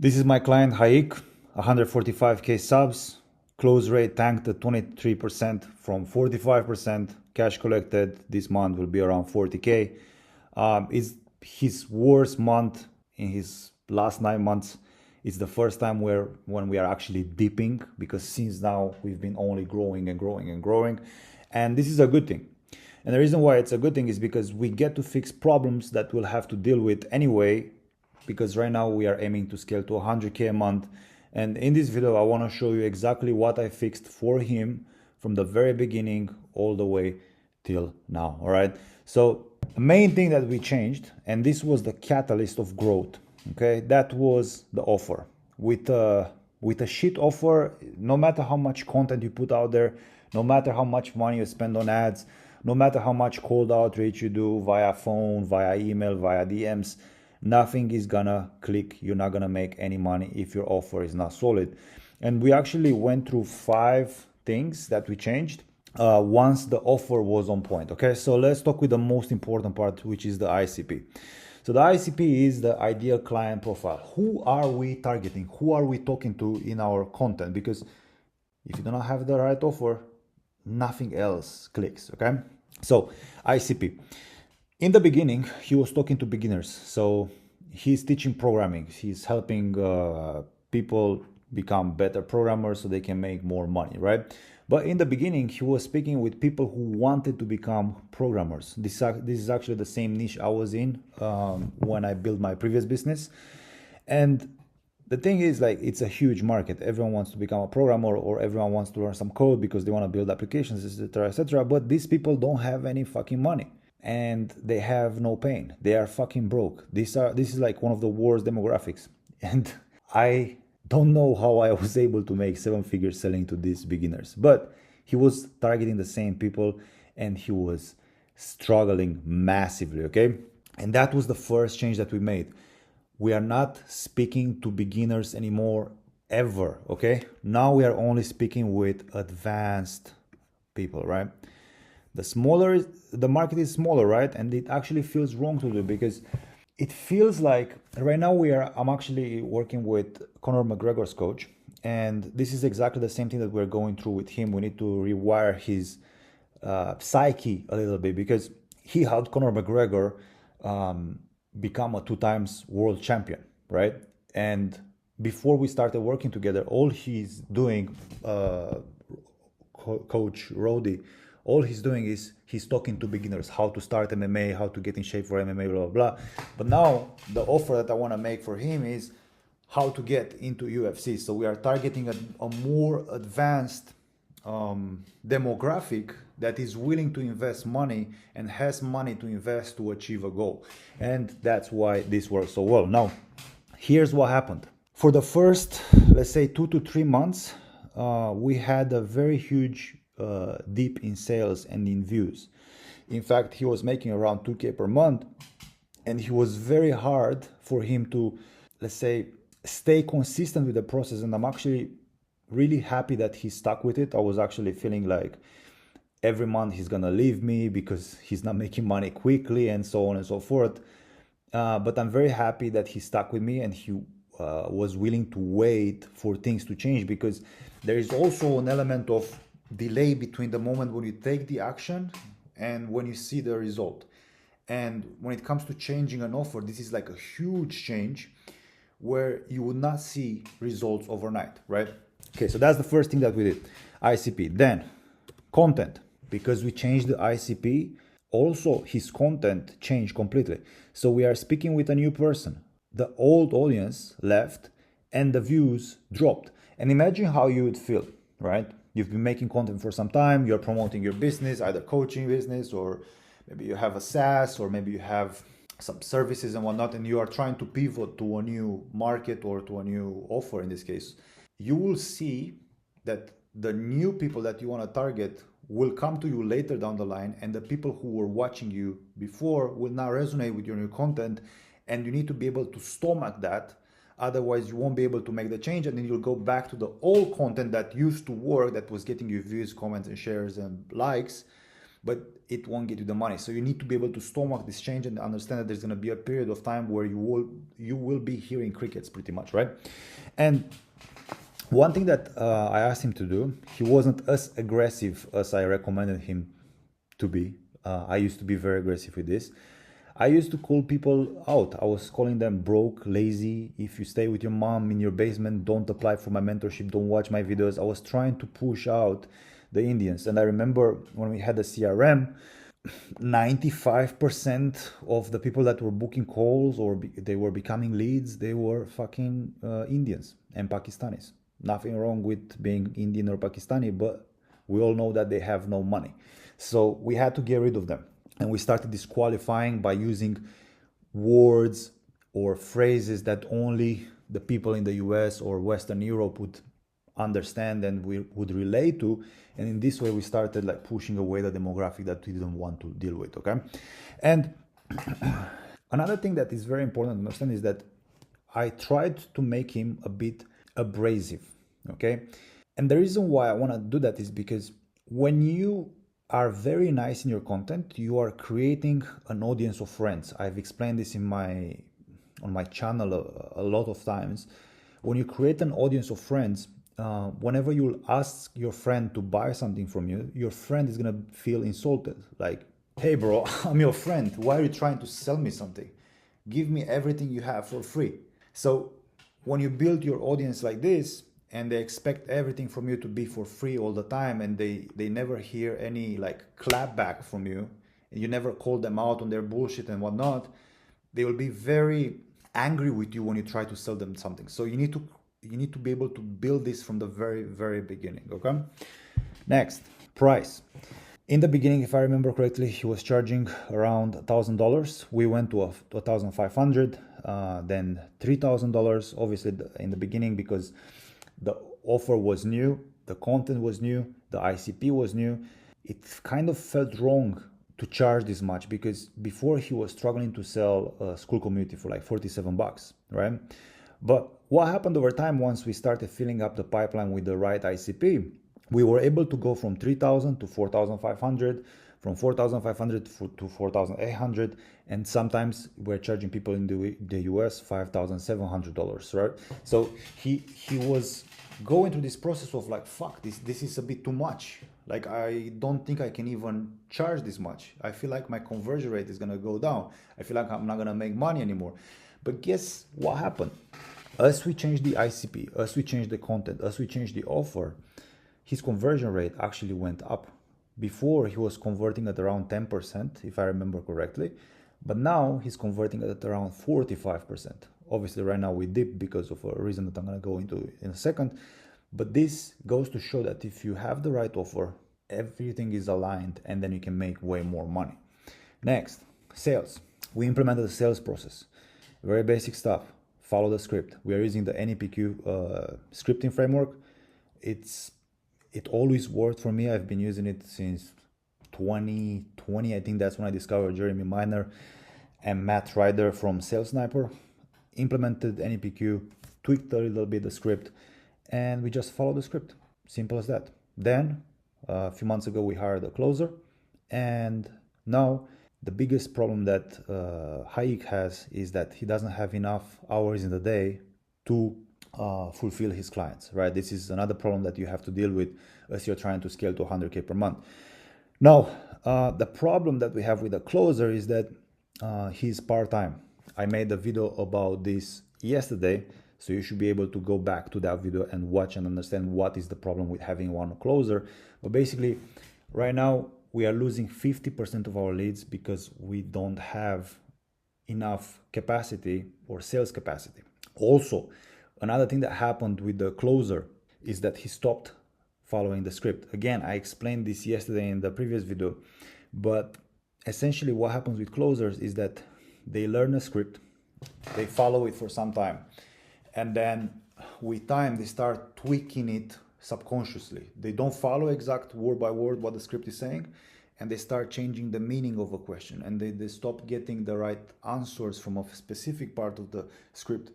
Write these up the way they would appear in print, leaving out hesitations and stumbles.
This is my client Haik, 145k subs, close rate tanked at 23% from 45%, cash collected this month will be around 40k. It's his worst month in his last 9 months. It's the first time when we are actually dipping, because since now we've been only growing and growing and growing, and this is a good thing. And the reason why it's a good thing is because we get to fix problems that we'll have to deal with anyway, because right now we are aiming to scale to 100k a month. And in this video, I want to show you exactly what I fixed for him from the very beginning all the way till now. All right. So the main thing that we changed, and this was the catalyst of growth, okay, that was the offer. With a shit offer, no matter how much content you put out there, no matter how much money you spend on ads, no matter how much cold outreach you do via phone, via email, via DMs, nothing is gonna click. You're not gonna make any money if your offer is not solid. And we actually went through 5 things that we changed once the offer was on point. Okay, so let's talk with the most important part, which is the ICP. So the ICP is the ideal client profile. Who are we targeting? Who are we talking to in our content? Because if you do not have the right offer, nothing else clicks. Okay, so ICP. In the beginning, he was talking to beginners. So he's teaching programming. He's helping people become better programmers so they can make more money, right? But in the beginning, he was speaking with people who wanted to become programmers. This is actually the same niche I was in when I built my previous business. And the thing is, like, it's a huge market. Everyone wants to become a programmer, or everyone wants to learn some code because they want to build applications, etc., etc. But these people don't have any fucking money, and they have no pain. They are fucking broke. This is like one of the worst demographics. And I don't know how I was able to make 7 figures selling to these beginners, but he was targeting the same people and he was struggling massively. Okay, and that was the first change that we made. We are not speaking to beginners anymore, ever. Okay, now we are only speaking with advanced people, right? The market is smaller, right? And it actually feels wrong to do, because it feels like right now I'm actually working with Conor McGregor's coach, and this is exactly the same thing that we're going through with him. We need to rewire his psyche a little bit, because he helped Conor McGregor become a 2 times world champion, right? And before we started working together, all he's doing, Coach Rody, all he's doing is he's talking to beginners how to start MMA, how to get in shape for MMA, blah, blah, blah. But now the offer that I want to make for him is how to get into UFC. So we are targeting a more advanced demographic that is willing to invest money and has money to invest to achieve a goal. And that's why this works so well. Now, here's what happened. For the first, let's say, 2 to 3 months, we had a very huge dip in sales and in views. In fact, he was making around 2k per month, and it was very hard for him to, let's say, stay consistent with the process. And I'm actually really happy that he stuck with it. I was actually feeling like every month he's gonna leave me because he's not making money quickly, and so on and so forth. But I'm very happy that he stuck with me, and he was willing to wait for things to change, because there is also an element of delay between the moment when you take the action and when you see the result. And when it comes to changing an offer, this is like a huge change where you would not see results overnight, right? Okay, so that's the first thing that we did, ICP. Then content, because we changed the ICP, also his content changed completely. So we are speaking with a new person. The old audience left and the views dropped. And imagine how you would feel, right? You've been making content for some time, you're promoting your business, either coaching business, or maybe you have a SaaS, or maybe you have some services and whatnot, and you are trying to pivot to a new market or to a new offer in this case. You will see that the new people that you want to target will come to you later down the line, and the people who were watching you before will not resonate with your new content, and you need to be able to stomach that. Otherwise, you won't be able to make the change, and then you'll go back to the old content that used to work, that was getting you views, comments, and shares and likes, but it won't get you the money. So you need to be able to stomach this change and understand that there's going to be a period of time where you will be hearing crickets pretty much, right? And one thing that I asked him to do, he wasn't as aggressive as I recommended him to be. I used to be very aggressive with this. I used to call people out. I was calling them broke, lazy. If you stay with your mom in your basement, don't apply for my mentorship, don't watch my videos. I was trying to push out the Indians. And I remember when we had the CRM, 95% of the people that were booking calls or they were becoming leads, they were fucking Indians and Pakistanis. Nothing wrong with being Indian or Pakistani, but we all know that they have no money. So we had to get rid of them. And we started disqualifying by using words or phrases that only the people in the US or Western Europe would understand and we would relate to. And in this way, we started like pushing away the demographic that we didn't want to deal with, okay? And another thing that is very important to understand is that I tried to make him a bit abrasive, okay? And the reason why I want to do that is because when you are very nice in your content, you are creating an audience of friends. I've explained this on my channel a lot of times. When you create an audience of friends, whenever you'll ask your friend to buy something from you, your friend is gonna feel insulted. Like, hey bro, I'm your friend. Why are you trying to sell me something? Give me everything you have for free. So when you build your audience like this, and they expect everything from you to be for free all the time, and they never hear any like clap back from you, and you never call them out on their bullshit and whatnot, they will be very angry with you when you try to sell them something. So you need to be able to build this from the very, very beginning, okay? Next, price. In the beginning, if I remember correctly, he was charging around $1,000. We went to $1,500, then $3,000, obviously in the beginning, because the offer was new, the content was new, the ICP was new. It kind of felt wrong to charge this much because before he was struggling to sell a school community for like $47, right? But what happened over time, once we started filling up the pipeline with the right ICP, we were able to go from 3,000 to 4,500, from 4,500 to 4,800, and sometimes we're charging people in the US $5,700, right? So he was going through this process of like, fuck, this is a bit too much. Like, I don't think I can even charge this much. I feel like my conversion rate is gonna go down. I feel like I'm not gonna make money anymore. But guess what happened? As we changed the ICP, as we changed the content, as we changed the offer, his conversion rate actually went up. Before, he was converting at around 10%, if I remember correctly, but now he's converting at around 45%. Obviously, right now we dip because of a reason that I'm going to go into in a second, but this goes to show that if you have the right offer, everything is aligned and then you can make way more money. Next, sales. We implemented the sales process. Very basic stuff. Follow the script. We are using the NEPQ scripting framework. It always worked for me. I've been using it since 2020. I think that's when I discovered Jeremy Miner and Matt Ryder from Sales Sniper. Implemented NEPQ, tweaked a little bit the script, and we just follow the script. Simple as that. Then, a few months ago, we hired a closer, and now the biggest problem that Hayek has is that he doesn't have enough hours in the day to fulfill his clients, right? This is another problem that you have to deal with as you're trying to scale to 100K per month. Now, the problem that we have with the closer is that he's part-time. I made a video about this yesterday, so you should be able to go back to that video and watch and understand what is the problem with having one closer. But basically, right now, we are losing 50% of our leads because we don't have enough capacity or sales capacity. Also, another thing that happened with the closer is that he stopped following the script. Again, I explained this yesterday in the previous video, but essentially what happens with closers is that they learn a script, they follow it for some time, and then with time they start tweaking it subconsciously. They don't follow exact word by word what the script is saying, and they start changing the meaning of a question, and they stop getting the right answers from a specific part of the script.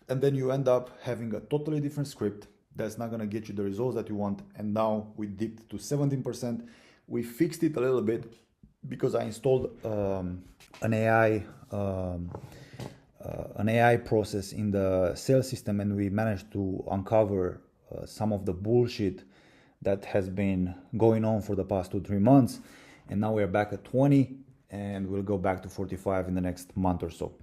And then you end up having a totally different script that's not going to get you the results that you want. And now we dipped to 17%. We fixed it a little bit because I installed an AI process in the sales system, and we managed to uncover some of the bullshit that has been going on for the past 2-3 months. And now we're back at 20, and we'll go back to 45 in the next month or so.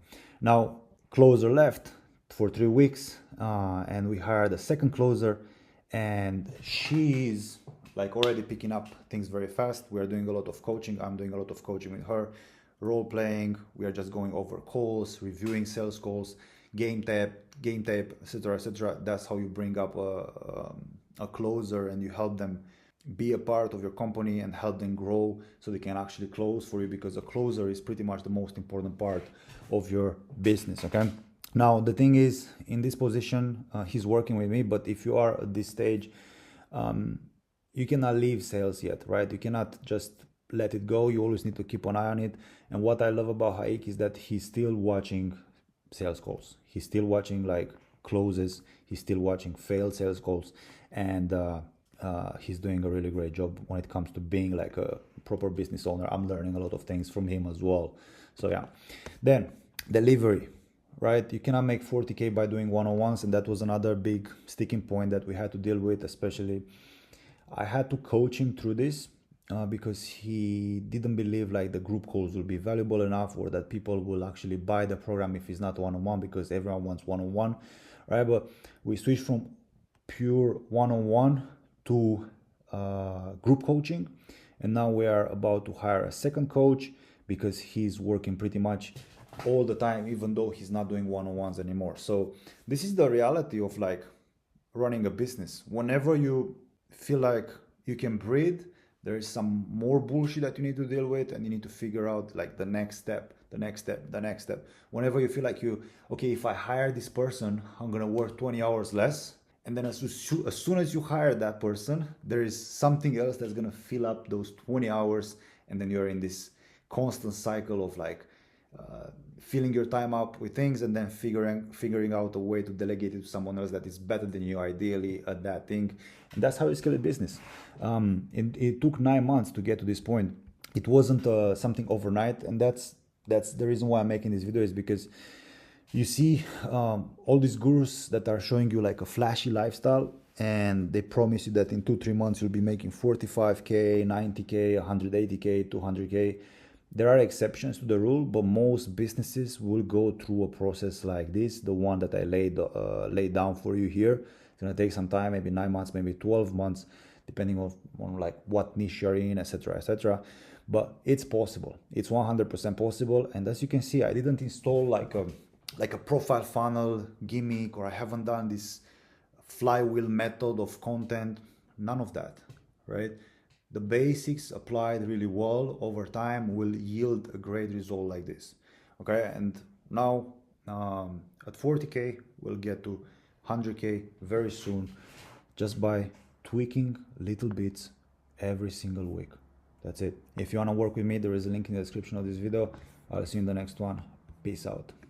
Now, closer left for 3 weeks, and we hired a second closer, and she's like already picking up things very fast. We are doing a lot of coaching. I'm doing a lot of coaching with her, role playing. We are just going over calls, reviewing sales calls, game tape, etc., etc. That's how you bring up a closer, and you help them be a part of your company and help them grow so they can actually close for you, because a closer is pretty much the most important part of your business. Okay. Now the thing is, in this position, he's working with me, but if you are at this stage, you cannot leave sales yet, right? You cannot just let it go. You always need to keep an eye on it. And what I love about Haik is that he's still watching sales calls. He's still watching like closes. He's still watching failed sales calls. And he's doing a really great job when it comes to being like a proper business owner. I'm learning a lot of things from him as well. So yeah. Then delivery, right? You cannot make 40K by doing one-on-ones. And that was another big sticking point that we had to deal with, especially I had to coach him through this because he didn't believe like the group calls will be valuable enough, or that people will actually buy the program if it's not one-on-one, because everyone wants one-on-one, right? But we switched from pure one-on-one to group coaching, and now we are about to hire a second coach because he's working pretty much all the time, even though he's not doing one-on-ones anymore. So this is the reality of like running a business. Whenever you feel like you can breathe, there is some more bullshit that you need to deal with, and you need to figure out like the next step. Whenever you feel like okay, if I hire this person, I'm gonna work 20 hours less, and then as soon as you hire that person, there is something else that's gonna fill up those 20 hours, and then you're in this constant cycle of like filling your time up with things, and then figuring out a way to delegate it to someone else that is better than you ideally at that thing. And that's how you scale a business. It took 9 months to get to this point. It wasn't something overnight, and that's the reason why I'm making this video, is because you see all these gurus that are showing you like a flashy lifestyle, and they promise you that in 2-3 months you'll be making 45K, 90K, 180K, 200K. There are exceptions to the rule, but most businesses will go through a process like this, the one that I laid down for you here. It's gonna take some time, maybe 9 months, maybe 12 months, depending on like what niche you're in, etc., etc. But it's possible. It's 100% possible. And as you can see, I didn't install like a profile funnel gimmick, or I haven't done this flywheel method of content. None of that, right? The basics applied really well over time will yield a great result like this. Okay, and now at 40K, we'll get to 100K very soon, just by tweaking little bits every single week. That's it. If you want to work with me, there is a link in the description of this video. I'll see you in the next one. Peace out.